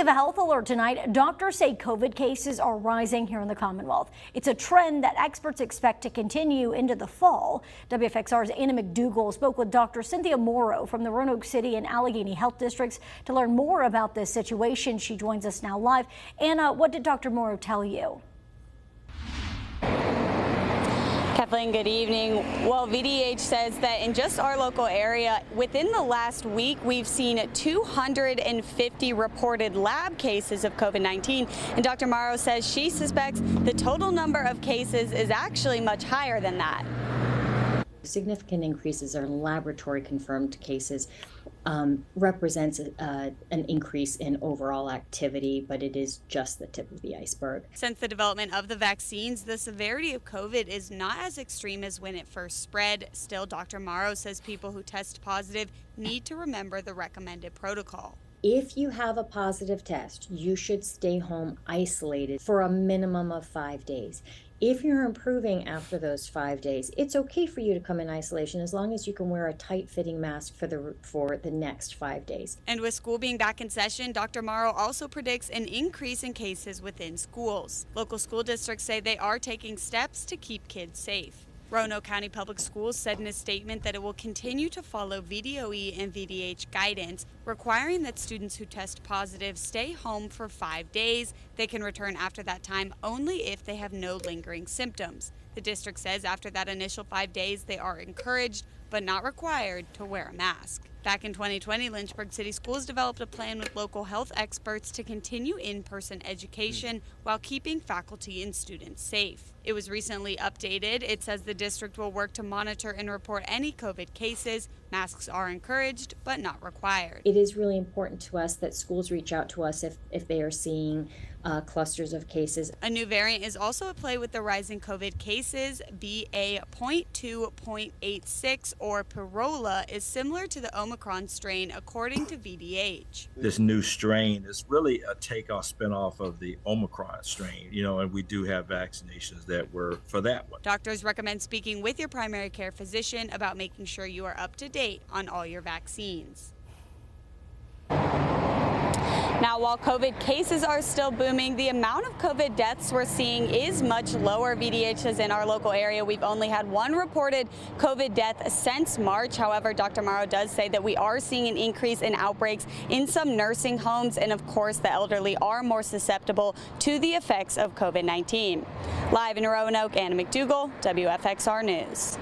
have a health alert tonight. Doctors say COVID cases are rising here in the Commonwealth. It's a trend that experts expect to continue into the fall. WFXR's Anna McDougall spoke with Dr. Cynthia Morrow from the Roanoke City and Allegheny Health Districts to learn more about this situation. She joins us now live. Anna, what did Dr. Morrow tell you? Kathleen, good evening. Well, VDH says that in just our local area, within the last week, we've seen 250 reported lab cases of COVID-19. And Dr. Morrow says she suspects the total number of cases is actually much higher than that. Significant increases in laboratory confirmed cases represents an increase in overall activity, but it is just the tip of the iceberg. Since the development of the vaccines, the severity of COVID is not as extreme as when it first spread. Still, Dr. Morrow says people who test positive need to remember the recommended protocol. If you have a positive test, you should stay home isolated for a minimum of 5 days. If you're improving after those 5 days, it's okay for you to come in isolation as long as you can wear a tight-fitting mask for the next 5 days. And with school being back in session, Dr. Morrow also predicts an increase in cases within schools. Local school districts say they are taking steps to keep kids safe. Roanoke County Public Schools said in a statement that it will continue to follow VDOE and VDH guidance, requiring that students who test positive stay home for 5 days. They can return after that time only if they have no lingering symptoms. The district says after that initial 5 days, they are encouraged but not required to wear a mask. Back in 2020, Lynchburg City Schools developed a plan with local health experts to continue in-person education while keeping faculty and students safe. It was recently updated. It says the district will work to monitor and report any COVID cases. Masks are encouraged but not required. It is really important to us that schools reach out to us if they are seeing clusters of cases. A new variant is also at play with the rising COVID cases. BA.2.86 or Pirola is similar to the Omicron strain, according to VDH. This new strain is really a takeoff, spinoff of the Omicron strain, and we do have vaccinations that were for that one. Doctors recommend speaking with your primary care physician about making sure you are up to date on all your vaccines. Now, while COVID cases are still booming, the amount of COVID deaths we're seeing is much lower. VDH says in our local area, we've only had one reported COVID death since March. However, Dr. Morrow does say that we are seeing an increase in outbreaks in some nursing homes. And of course, the elderly are more susceptible to the effects of COVID-19. Live in Roanoke, Anna McDougall, WFXR News.